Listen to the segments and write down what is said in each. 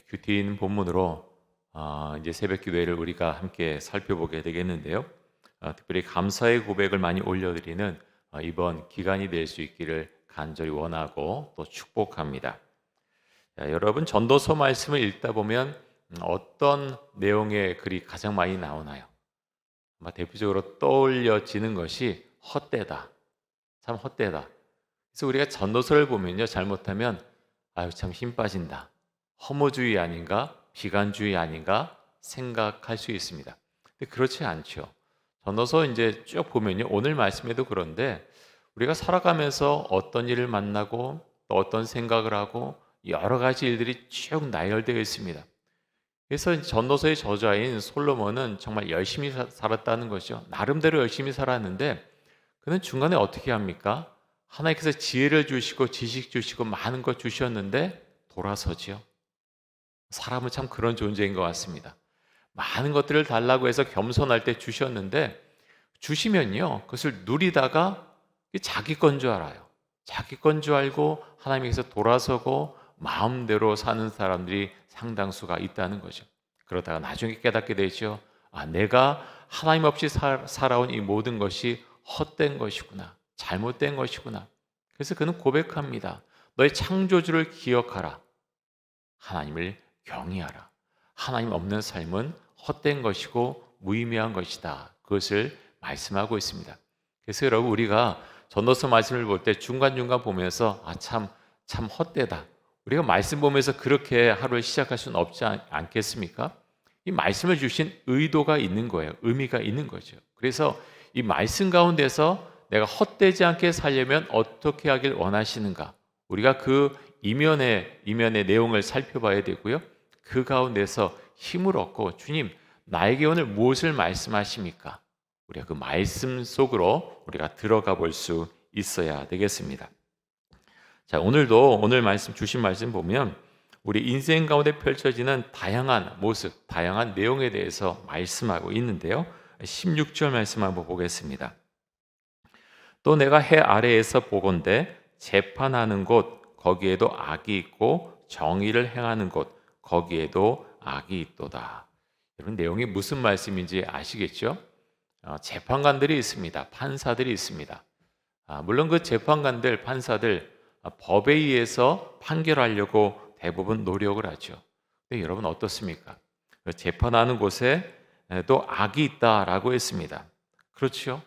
큐티 있는 본문으로 이제 새벽 기도회를 우리가 함께 살펴보게 되겠는데요. 특별히 감사의 고백을 많이 올려드리는 이번 기간이 될 수 있기를 간절히 원하고 또 축복합니다. 자, 여러분 전도서 말씀을 읽다 보면 어떤 내용의 글이 가장 많이 나오나요? 아마 대표적으로 떠올려지는 것이 헛되다. 참 헛되다. 그래서 우리가 전도서를 보면요, 잘못하면 아유 참 힘 빠진다. 허무주의 아닌가? 비관주의 아닌가? 생각할 수 있습니다. 근데 그렇지 않죠. 전도서 이제 쭉 보면요, 오늘 말씀에도 그런데 우리가 살아가면서 어떤 일을 만나고 또 어떤 생각을 하고 여러 가지 일들이 쭉 나열되어 있습니다. 그래서 전도서의 저자인 솔로몬은 정말 열심히 살았다는 것이죠. 나름대로 열심히 살았는데 그는 중간에 어떻게 합니까? 하나님께서 지혜를 주시고 지식 주시고 많은 것 주셨는데 돌아서지요. 사람은 참 그런 존재인 것 같습니다. 많은 것들을 달라고 해서 겸손할 때 주셨는데 주시면요, 그것을 누리다가 자기 건 줄 알아요. 자기 건 줄 알고 하나님께서 돌아서고 마음대로 사는 사람들이 상당수가 있다는 거죠. 그러다가 나중에 깨닫게 되죠. 내가 하나님 없이 살아온 이 모든 것이 헛된 것이구나. 잘못된 것이구나. 그래서 그는 고백합니다. 너의 창조주를 기억하라. 하나님을 경외하라. 하나님 없는 삶은 헛된 것이고 무의미한 것이다. 그것을 말씀하고 있습니다. 그래서 여러분 우리가 전도서 말씀을 볼 때 중간중간 보면서 참 헛되다. 우리가 말씀 보면서 그렇게 하루를 시작할 수는 없지 않겠습니까? 이 말씀을 주신 의도가 있는 거예요. 의미가 있는 거죠. 그래서 이 말씀 가운데서 내가 헛되지 않게 살려면 어떻게 하길 원하시는가? 우리가 그 이면의 내용을 살펴봐야 되고요. 그 가운데서 힘을 얻고 주님, 나에게 오늘 무엇을 말씀하십니까? 우리가 그 말씀 속으로 우리가 들어가 볼 수 있어야 되겠습니다. 자, 오늘도 오늘 말씀 주신 말씀 보면 우리 인생 가운데 펼쳐지는 다양한 모습, 다양한 내용에 대해서 말씀하고 있는데요. 16절 말씀 한번 보겠습니다. 또 내가 해 아래에서 보건대 재판하는 곳 거기에도 악이 있고 정의를 행하는 곳 거기에도 악이 있도다. 여러분 내용이 무슨 말씀인지 아시겠죠? 재판관들이 있습니다. 판사들이 있습니다. 물론 그 재판관들, 판사들 법에 의해서 판결하려고 대부분 노력을 하죠. 근데 여러분 어떻습니까? 재판하는 곳에도 악이 있다라고 했습니다. 그렇죠?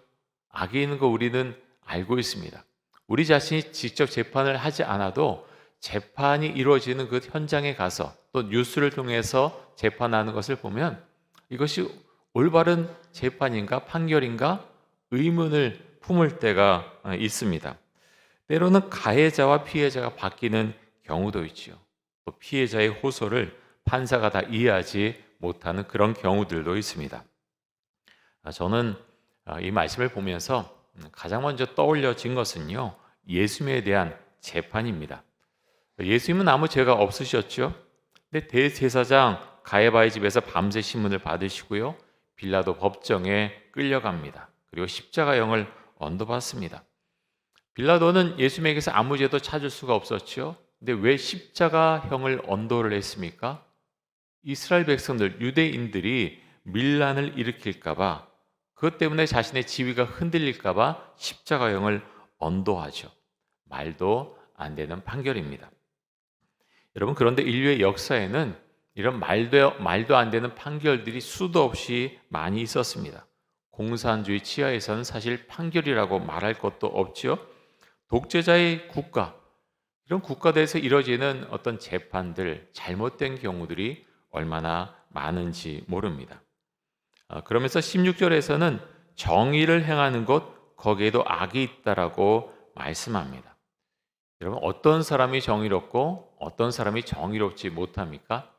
악이 있는 거 우리는 알고 있습니다. 우리 자신이 직접 재판을 하지 않아도 재판이 이루어지는 그 현장에 가서 또 뉴스를 통해서 재판하는 것을 보면 이것이 올바른 재판인가 판결인가 의문을 품을 때가 있습니다. 때로는 가해자와 피해자가 바뀌는 경우도 있죠. 또 피해자의 호소를 판사가 다 이해하지 못하는 그런 경우들도 있습니다. 저는 이 말씀을 보면서 가장 먼저 떠올려진 것은요, 예수님에 대한 재판입니다. 예수님은 아무 죄가 없으셨죠. 근데 대제사장 가야바의 집에서 밤새 신문을 받으시고요, 빌라도 법정에 끌려갑니다. 그리고 십자가형을 언도받습니다. 빌라도는 예수님에게서 아무 죄도 찾을 수가 없었죠. 근데 왜 십자가형을 언도를 했습니까? 이스라엘 백성들, 유대인들이 밀란을 일으킬까봐, 그것 때문에 자신의 지위가 흔들릴까봐 십자가형을 언도하죠. 말도 안 되는 판결입니다. 여러분, 그런데 인류의 역사에는 이런 말도 안 되는 판결들이 수도 없이 많이 있었습니다. 공산주의 치하에서는 사실 판결이라고 말할 것도 없지요. 독재자의 국가, 이런 국가대에서 이루어지는 어떤 재판들, 잘못된 경우들이 얼마나 많은지 모릅니다. 그러면서 16절에서는 정의를 행하는 곳, 거기에도 악이 있다라고 말씀합니다. 여러분, 어떤 사람이 정의롭고 어떤 사람이 정의롭지 못합니까?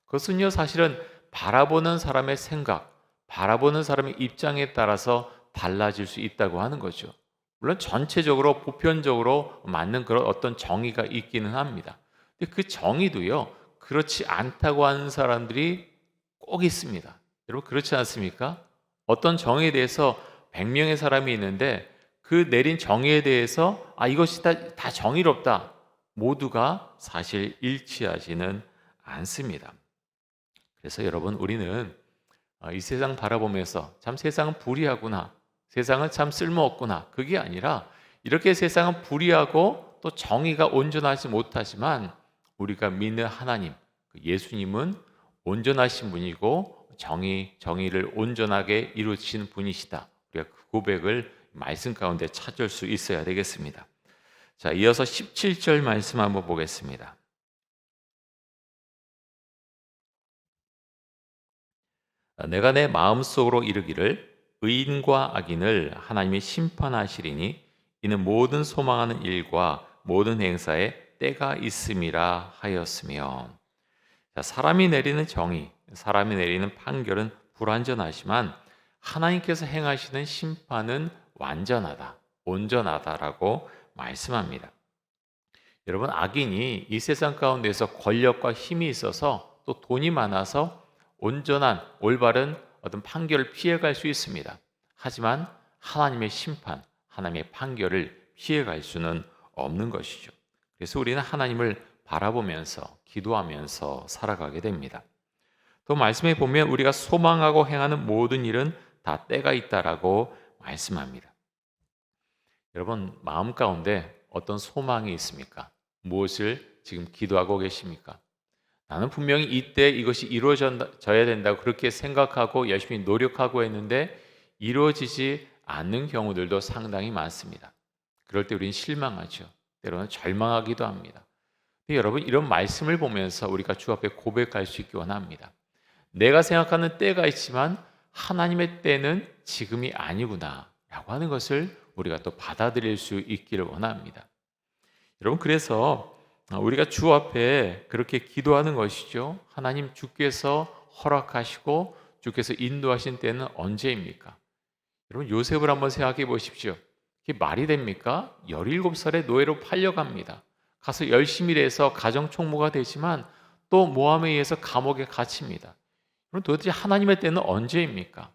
그것은요, 사실은 바라보는 사람의 생각, 바라보는 사람의 입장에 따라서 달라질 수 있다고 하는 거죠. 물론 전체적으로 보편적으로 맞는 그런 어떤 정의가 있기는 합니다. 근데 그 정의도요, 그렇지 않다고 하는 사람들이 꼭 있습니다. 여러분 그렇지 않습니까? 어떤 정의에 대해서 100명의 사람이 있는데 그 내린 정의에 대해서 이것이 다 정의롭다. 모두가 사실 일치하지는 않습니다. 그래서 여러분, 우리는 이 세상 바라보면서 참 세상은 불의하구나, 세상은 참 쓸모없구나, 그게 아니라 이렇게 세상은 불의하고 또 정의가 온전하지 못하지만 우리가 믿는 하나님, 그 예수님은 온전하신 분이고 정의를 온전하게 이루신 분이시다. 우리가 그 고백을 말씀 가운데 찾을 수 있어야 되겠습니다. 자, 이어서 17절 말씀 한번 보겠습니다. 내가 내 마음속으로 이르기를 의인과 악인을 하나님이 심판하시리니 이는 모든 소망하는 일과 모든 행사에 때가 있음이라 하였으며. 자, 사람이 내리는 정의, 사람이 내리는 판결은 불완전하지만 하나님께서 행하시는 심판은 완전하다, 온전하다라고 말씀합니다. 여러분, 악인이 이 세상 가운데서 권력과 힘이 있어서 또 돈이 많아서 온전한 올바른 어떤 판결을 피해갈 수 있습니다. 하지만 하나님의 심판, 하나님의 판결을 피해갈 수는 없는 것이죠. 그래서 우리는 하나님을 바라보면서 기도하면서 살아가게 됩니다. 또 말씀에 보면 우리가 소망하고 행하는 모든 일은 다 때가 있다라고 말씀합니다. 여러분, 마음 가운데 어떤 소망이 있습니까? 무엇을 지금 기도하고 계십니까? 나는 분명히 이때 이것이 이루어져야 된다고 그렇게 생각하고 열심히 노력하고 했는데 이루어지지 않는 경우들도 상당히 많습니다. 그럴 때 우리는 실망하죠. 때로는 절망하기도 합니다. 근데 여러분, 이런 말씀을 보면서 우리가 주 앞에 고백할 수 있기 원합니다. 내가 생각하는 때가 있지만 하나님의 때는 지금이 아니구나 라고 하는 것을 우리가 또 받아들일 수 있기를 원합니다. 여러분, 그래서 우리가 주 앞에 그렇게 기도하는 것이죠. 하나님, 주께서 허락하시고 주께서 인도하신 때는 언제입니까? 여러분, 요셉을 한번 생각해 보십시오. 이게 말이 됩니까? 17살에 노예로 팔려갑니다. 가서 열심히 일해서 가정 총무가 되지만 또 모함에 의해서 감옥에 갇힙니다. 그럼 도대체 하나님의 때는 언제입니까?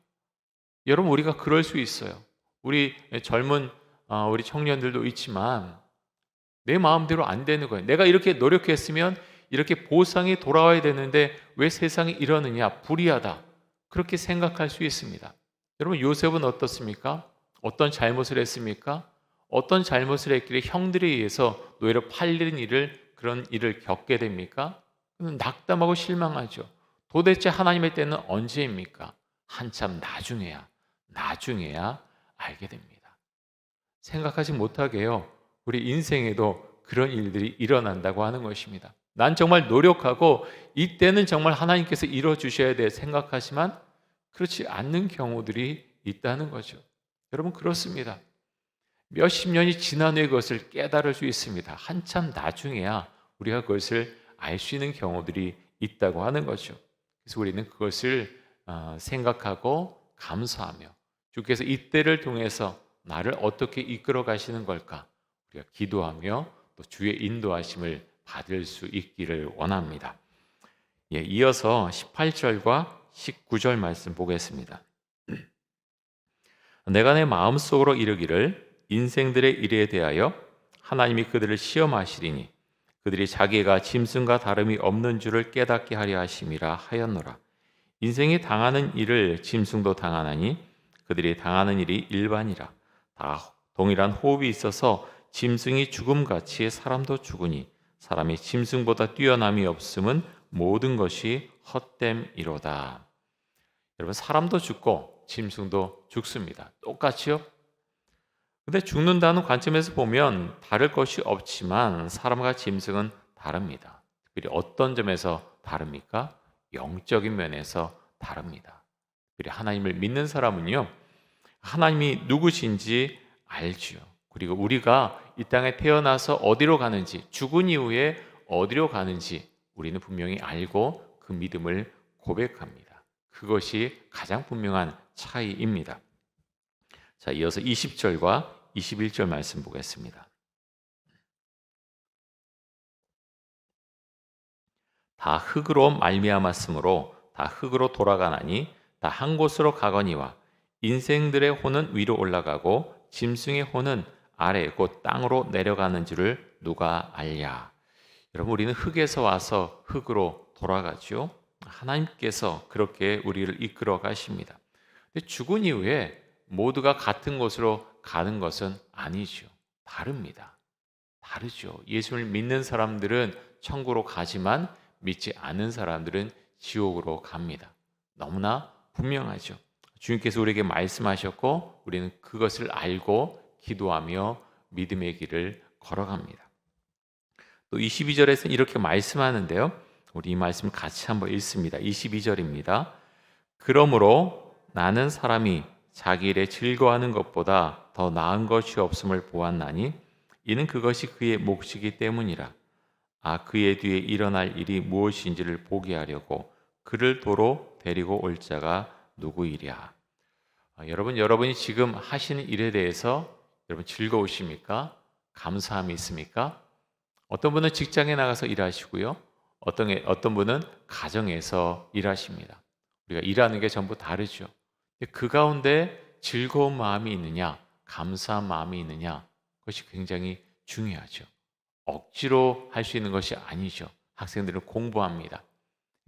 여러분, 우리가 그럴 수 있어요. 우리 젊은 우리 청년들도 있지만 내 마음대로 안 되는 거예요. 내가 이렇게 노력했으면 이렇게 보상이 돌아와야 되는데 왜 세상이 이러느냐, 불의하다, 그렇게 생각할 수 있습니다. 여러분, 요셉은 어떻습니까? 어떤 잘못을 했습니까? 어떤 잘못을 했길래 형들에 의해서 노예로 팔리는 그런 일을 겪게 됩니까? 낙담하고 실망하죠. 도대체 하나님의 때는 언제입니까? 한참 나중에야 알게 됩니다. 생각하지 못하게요, 우리 인생에도 그런 일들이 일어난다고 하는 것입니다. 난 정말 노력하고 이때는 정말 하나님께서 이뤄주셔야 돼 생각하지만 그렇지 않는 경우들이 있다는 거죠. 여러분, 그렇습니다. 몇십 년이 지난 후에 그것을 깨달을 수 있습니다. 한참 나중에야 우리가 그것을 알 수 있는 경우들이 있다고 하는 거죠. 그래서 우리는 그것을 생각하고 감사하며 주께서 이때를 통해서 나를 어떻게 이끌어 가시는 걸까? 우리가 기도하며 또 주의 인도하심을 받을 수 있기를 원합니다. 예, 이어서 18절과 19절 말씀 보겠습니다. 내가 내 마음속으로 이르기를 인생들의 일에 대하여 하나님이 그들을 시험하시리니 그들이 자기가 짐승과 다름이 없는 줄을 깨닫게 하려 하심이라 하였노라. 인생이 당하는 일을 짐승도 당하나니 그들이 당하는 일이 일반이라. 다 동일한 호흡이 있어서 짐승이 죽음같이 사람도 죽으니 사람이 짐승보다 뛰어남이 없음은 모든 것이 헛됨이로다. 여러분, 사람도 죽고 짐승도 죽습니다. 똑같이요? 근데 죽는다는 관점에서 보면 다를 것이 없지만 사람과 짐승은 다릅니다. 특별히 어떤 점에서 다릅니까? 영적인 면에서 다릅니다. 특별히 하나님을 믿는 사람은요, 하나님이 누구신지 알지요. 그리고 우리가 이 땅에 태어나서 어디로 가는지, 죽은 이후에 어디로 가는지 우리는 분명히 알고 그 믿음을 고백합니다. 그것이 가장 분명한 차이입니다. 자, 이어서 20절과 21절 말씀 보겠습니다. 다 흙으로 말미암았으므로 다 흙으로 돌아가나니 다 한 곳으로 가거니와 인생들의 혼은 위로 올라가고 짐승의 혼은 아래 곧 땅으로 내려가는 줄을 누가 알랴. 여러분, 우리는 흙에서 와서 흙으로 돌아가죠. 하나님께서 그렇게 우리를 이끌어 가십니다. 근데 죽은 이후에 모두가 같은 곳으로 가는 것은 아니죠. 다릅니다. 다르죠. 예수를 믿는 사람들은 천국으로 가지만 믿지 않는 사람들은 지옥으로 갑니다. 너무나 분명하죠. 주님께서 우리에게 말씀하셨고 우리는 그것을 알고 기도하며 믿음의 길을 걸어갑니다. 또 22절에서 이렇게 말씀하는데요. 우리 이 말씀 같이 한번 읽습니다. 22절입니다. 그러므로 나는 사람이 자기 일에 즐거워하는 것보다 더 나은 것이 없음을 보았나니 이는 그것이 그의 몫이기 때문이라. 그의 뒤에 일어날 일이 무엇인지를 보게 하려고 그를 도로 데리고 올 자가 누구이랴. 여러분이 지금 하시는 일에 대해서 여러분 즐거우십니까? 감사함이 있습니까? 어떤 분은 직장에 나가서 일하시고요. 어떤 분은 가정에서 일하십니다. 우리가 일하는 게 전부 다르죠. 그 가운데 즐거운 마음이 있느냐, 감사한 마음이 있느냐, 그것이 굉장히 중요하죠. 억지로 할 수 있는 것이 아니죠. 학생들은 공부합니다.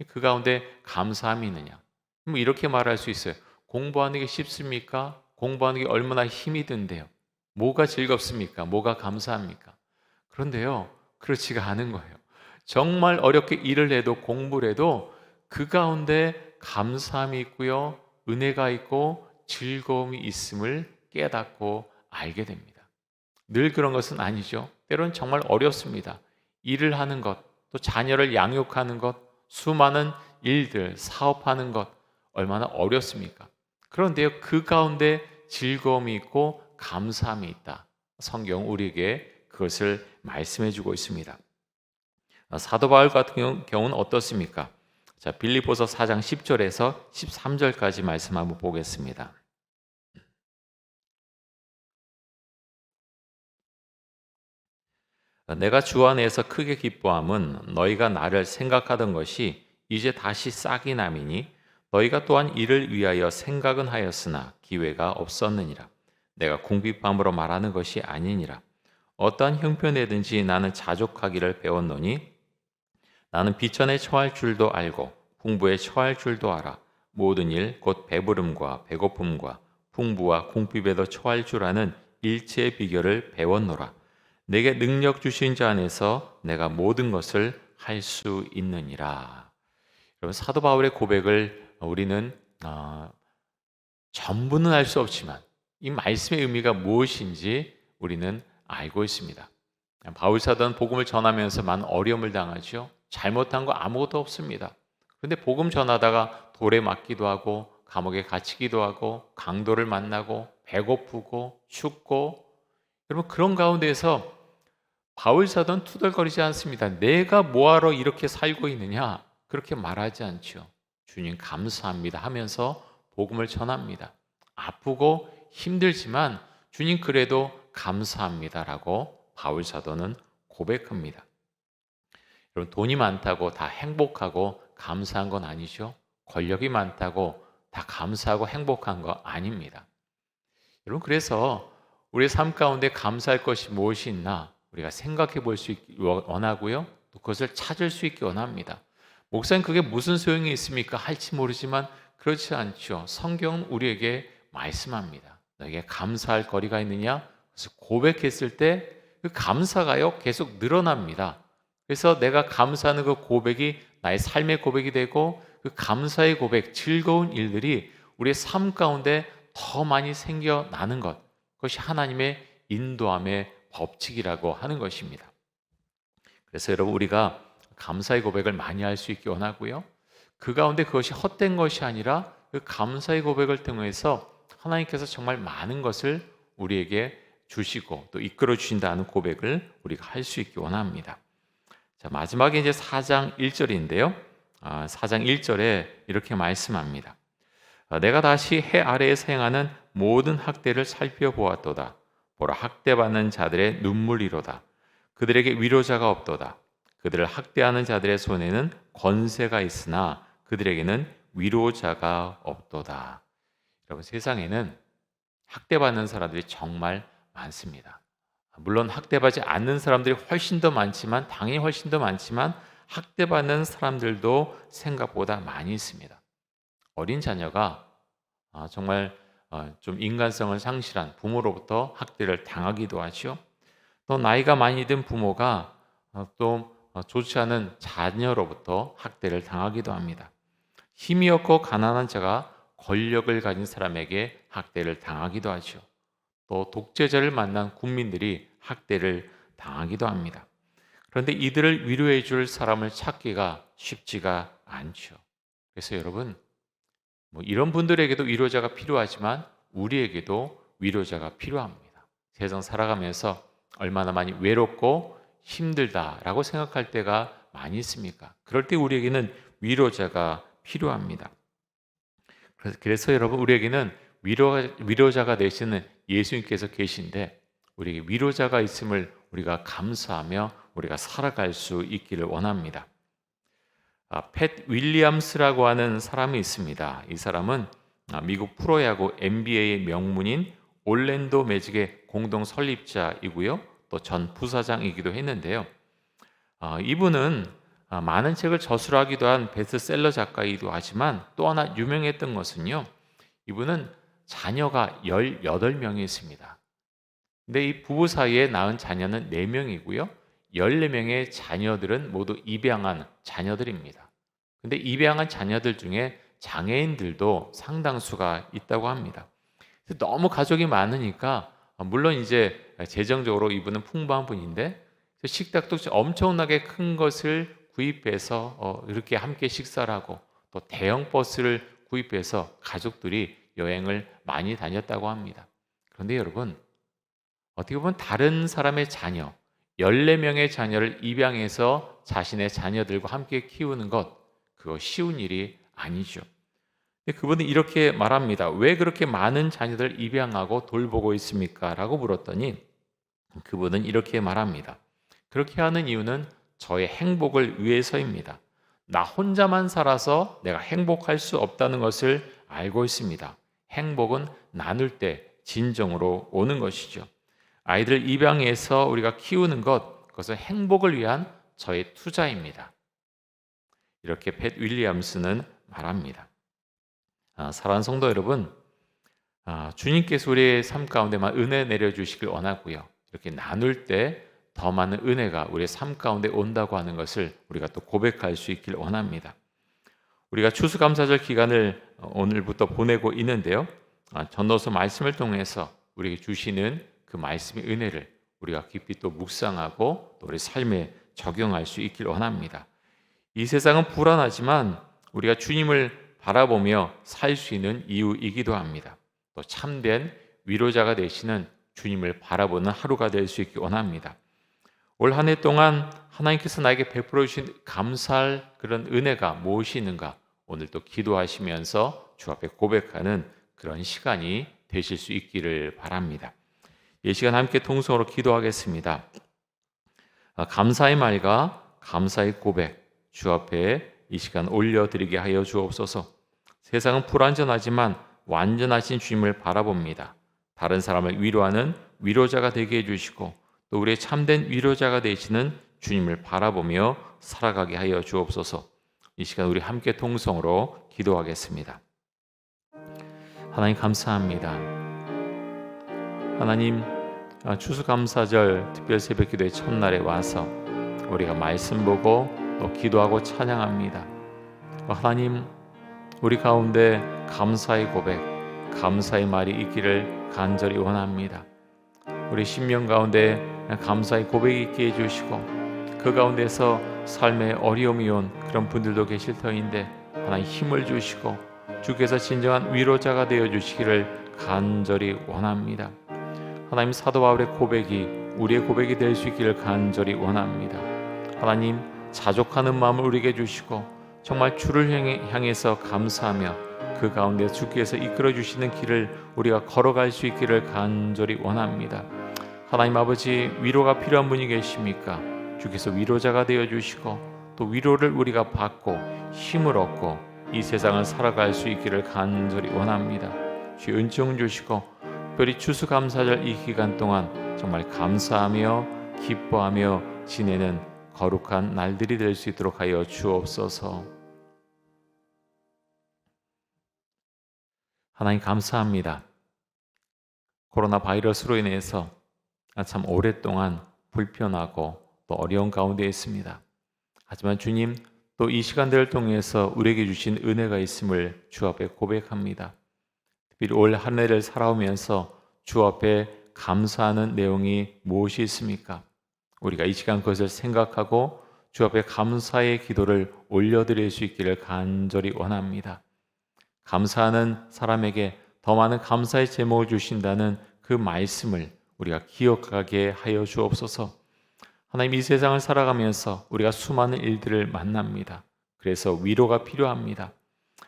그 가운데 감사함이 있느냐? 뭐 이렇게 말할 수 있어요. 공부하는 게 쉽습니까? 공부하는 게 얼마나 힘이 든대요. 뭐가 즐겁습니까? 뭐가 감사합니까? 그런데요, 그렇지가 않은 거예요. 정말 어렵게 일을 해도 공부를 해도 그 가운데 감사함이 있고요, 은혜가 있고 즐거움이 있음을 깨닫고 알게 됩니다. 늘 그런 것은 아니죠. 때로는 정말 어렵습니다. 일을 하는 것, 또 자녀를 양육하는 것, 수많은 일들, 사업하는 것 얼마나 어렵습니까? 그런데요, 그 가운데 즐거움이 있고 감사함이 있다. 성경 우리에게 그것을 말씀해 주고 있습니다. 사도 바울 같은 경우는 어떻습니까? 자, 빌립보서 4장 10절에서 13절까지 말씀 한번 보겠습니다. 내가 주 안에서 크게 기뻐함은 너희가 나를 생각하던 것이 이제 다시 싹이 남이니 너희가 또한 이를 위하여 생각은 하였으나 기회가 없었느니라. 내가 궁핍함으로 말하는 것이 아니니라. 어떠한 형편에든지 나는 자족하기를 배웠노니 나는 비천에 처할 줄도 알고 풍부에 처할 줄도 알아. 모든 일 곧 배부름과 배고픔과 풍부와 궁핍에도 처할 줄 아는 일체의 비결을 배웠노라. 내게 능력 주신 자 안에서 내가 모든 것을 할 수 있느니라. 여러분, 사도 바울의 고백을 우리는 전부는 알 수 없지만 이 말씀의 의미가 무엇인지 우리는 알고 있습니다. 바울 사도는 복음을 전하면서 많은 어려움을 당하죠. 잘못한 거 아무것도 없습니다. 그런데 복음 전하다가 돌에 맞기도 하고 감옥에 갇히기도 하고 강도를 만나고 배고프고 춥고, 여러분, 그런 가운데에서 바울 사도는 투덜거리지 않습니다. 내가 뭐하러 이렇게 살고 있느냐? 그렇게 말하지 않죠. 주님 감사합니다 하면서 복음을 전합니다. 아프고 힘들지만 주님 그래도 감사합니다라고 바울 사도는 고백합니다. 여러분, 돈이 많다고 다 행복하고 감사한 건 아니죠. 권력이 많다고 다 감사하고 행복한 거 아닙니다. 여러분, 그래서 우리의 삶 가운데 감사할 것이 무엇이 있나 우리가 생각해 볼 수 있기 원하고요. 또 그것을 찾을 수 있기 원합니다. 목사님, 그게 무슨 소용이 있습니까? 할지 모르지만 그렇지 않죠. 성경은 우리에게 말씀합니다. 너에게 감사할 거리가 있느냐? 그래서 고백했을 때 그 감사가요 계속 늘어납니다. 그래서 내가 감사하는 그 고백이 나의 삶의 고백이 되고 그 감사의 고백, 즐거운 일들이 우리의 삶 가운데 더 많이 생겨나는 것, 그것이 하나님의 인도함의 법칙이라고 하는 것입니다. 그래서 여러분, 우리가 감사의 고백을 많이 할 수 있기 원하고요. 그 가운데 그것이 헛된 것이 아니라 그 감사의 고백을 통해서 하나님께서 정말 많은 것을 우리에게 주시고 또 이끌어 주신다는 고백을 우리가 할 수 있기 원합니다. 자, 마지막에 이제 4장 1절인데요. 4장 1절에 이렇게 말씀합니다. 내가 다시 해 아래에서 행하는 모든 학대를 살펴보았도다. 보라, 학대받는 자들의 눈물이로다. 그들에게 위로자가 없도다. 그들을 학대하는 자들의 손에는 권세가 있으나 그들에게는 위로자가 없도다. 여러분, 세상에는 학대받는 사람들이 정말 많습니다. 물론 학대받지 않는 사람들이 훨씬 더 많지만, 당연히 훨씬 더 많지만, 학대받는 사람들도 생각보다 많이 있습니다. 어린 자녀가 정말 좀 인간성을 상실한 부모로부터 학대를 당하기도 하죠. 또 나이가 많이 든 부모가 또 좋지 않은 자녀로부터 학대를 당하기도 합니다. 힘이 없고 가난한 자가 권력을 가진 사람에게 학대를 당하기도 하죠. 또 독재자를 만난 국민들이 학대를 당하기도 합니다. 그런데 이들을 위로해 줄 사람을 찾기가 쉽지가 않죠. 그래서 여러분, 이런 분들에게도 위로자가 필요하지만 우리에게도 위로자가 필요합니다. 세상 살아가면서 얼마나 많이 외롭고 힘들다라고 생각할 때가 많이 있습니까? 그럴 때 우리에게는 위로자가 필요합니다. 그래서 여러분, 우리에게는 위로자가 되시는 예수님께서 계신데 우리에게 위로자가 있음을 우리가 감사하며 우리가 살아갈 수 있기를 원합니다. 팻 윌리엄스라고 하는 사람이 있습니다. 이 사람은 미국 프로야구 NBA의 명문인 올랜도 매직의 공동 설립자이고요. 또 전 부사장이기도 했는데요. 이분은 많은 책을 저술하기도 한 베스트셀러 작가이기도 하지만 또 하나 유명했던 것은요. 이분은 자녀가 18명이 있습니다. 근데 이 부부 사이에 낳은 자녀는 4명이고요. 14명의 자녀들은 모두 입양한 자녀들입니다. 근데 입양한 자녀들 중에 장애인들도 상당수가 있다고 합니다. 너무 가족이 많으니까 물론 이제 재정적으로 이분은 풍부한 분인데 식탁도 엄청나게 큰 것을 구입해서 이렇게 함께 식사를 하고 또 대형 버스를 구입해서 가족들이 여행을 많이 다녔다고 합니다. 그런데 여러분, 어떻게 보면 다른 사람의 자녀, 14명의 자녀를 입양해서 자신의 자녀들과 함께 키우는 것, 그거 쉬운 일이 아니죠. 근데 그분은 이렇게 말합니다. 왜 그렇게 많은 자녀들 입양하고 돌보고 있습니까? 라고 물었더니 그분은 이렇게 말합니다. 그렇게 하는 이유는 저의 행복을 위해서입니다. 나 혼자만 살아서 내가 행복할 수 없다는 것을 알고 있습니다. 행복은 나눌 때 진정으로 오는 것이죠. 아이들 입양해서 우리가 키우는 것, 그것은 행복을 위한 저의 투자입니다. 이렇게 팻 윌리엄스는 말합니다. 사랑하는 성도 여러분, 주님께서 우리의 삶 가운데만 은혜 내려주시길 원하고요. 이렇게 나눌 때 더 많은 은혜가 우리의 삶 가운데 온다고 하는 것을 우리가 또 고백할 수 있길 원합니다. 우리가 추수감사절 기간을 오늘부터 보내고 있는데요. 전도서 말씀을 통해서 우리에게 주시는 그 말씀의 은혜를 우리가 깊이 또 묵상하고 또 우리 삶에 적용할 수 있길 원합니다. 이 세상은 불안하지만 우리가 주님을 바라보며 살 수 있는 이유이기도 합니다. 또 참된 위로자가 되시는 주님을 바라보는 하루가 될 수 있길 원합니다. 올 한 해 동안 하나님께서 나에게 베풀어 주신 감사할 그런 은혜가 무엇이 있는가 오늘 또 기도하시면서 주 앞에 고백하는 그런 시간이 되실 수 있기를 바랍니다. 이 시간 함께 통성으로 기도하겠습니다. 감사의 말과 감사의 고백 주 앞에 이 시간 올려드리게 하여 주옵소서. 세상은 불완전하지만 완전하신 주님을 바라봅니다. 다른 사람을 위로하는 위로자가 되게 해주시고 또 우리의 참된 위로자가 되시는 주님을 바라보며 살아가게 하여 주옵소서. 이 시간 우리 함께 통성으로 기도하겠습니다. 하나님 감사합니다. 하나님 추수감사절 특별 새벽기도의 첫날에 와서 우리가 말씀 보고 또 기도하고 찬양합니다. 하나님 우리 가운데 감사의 고백, 감사의 말이 있기를 간절히 원합니다. 우리 심령 가운데 감사의 고백이 있게 해주시고 그 가운데서 삶에 어려움이 온 그런 분들도 계실 터인데 하나님 힘을 주시고 주께서 진정한 위로자가 되어주시기를 간절히 원합니다. 하나님 사도 바울의 고백이 우리의 고백이 될 수 있기를 간절히 원합니다. 하나님 자족하는 마음을 우리에게 주시고 정말 주를 향해서 감사하며 그 가운데 주께서 이끌어 주시는 길을 우리가 걸어갈 수 있기를 간절히 원합니다. 하나님 아버지 위로가 필요한 분이 계십니까? 주께서 위로자가 되어주시고 또 위로를 우리가 받고 힘을 얻고 이 세상을 살아갈 수 있기를 간절히 원합니다. 주 은총 주시고 특별히 추수감사절 이 기간 동안 정말 감사하며 기뻐하며 지내는 거룩한 날들이 될 수 있도록 하여 주옵소서. 하나님 감사합니다. 코로나 바이러스로 인해서 참 오랫동안 불편하고 또 어려운 가운데 있습니다. 하지만 주님, 또 이 시간들을 통해서 우리에게 주신 은혜가 있음을 주 앞에 고백합니다. 특별히 올 한 해를 살아오면서 주 앞에 감사하는 내용이 무엇이 있습니까? 우리가 이 시간 그것을 생각하고 주 앞에 감사의 기도를 올려드릴 수 있기를 간절히 원합니다. 감사하는 사람에게 더 많은 감사의 제목을 주신다는 그 말씀을 우리가 기억하게 하여 주옵소서. 하나님, 이 세상을 살아가면서 우리가 수많은 일들을 만납니다. 그래서 위로가 필요합니다.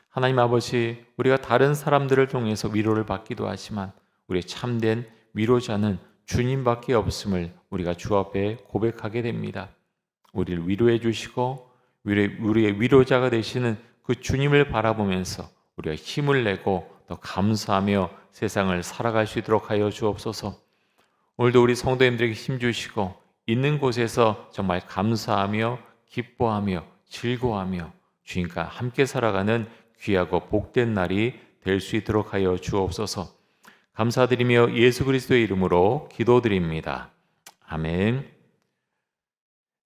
하나님 아버지, 우리가 다른 사람들을 통해서 위로를 받기도 하지만 우리의 참된 위로자는 주님밖에 없음을 우리가 주 앞에 고백하게 됩니다. 우리를 위로해 주시고 우리의 위로자가 되시는 그 주님을 바라보면서 우리가 힘을 내고 더 감사하며 세상을 살아갈 수 있도록 하여 주옵소서. 오늘도 우리 성도님들에게 힘 주시고 있는 곳에서 정말 감사하며 기뻐하며 즐거워하며 주님과 함께 살아가는 귀하고 복된 날이 될 수 있도록 하여 주옵소서. 감사드리며 예수 그리스도의 이름으로 기도드립니다. 아멘.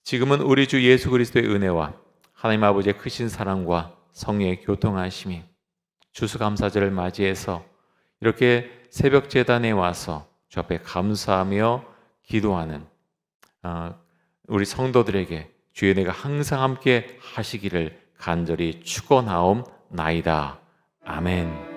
지금은 우리 주 예수 그리스도의 은혜와 하나님 아버지의 크신 사랑과 성령의 교통하심이 추수감사절을 맞이해서 이렇게 새벽 제단에 와서 주 앞에 감사하며 기도하는 우리 성도들에게 주의 은혜가 항상 함께 하시기를 간절히 축원하옵나이다. 아멘.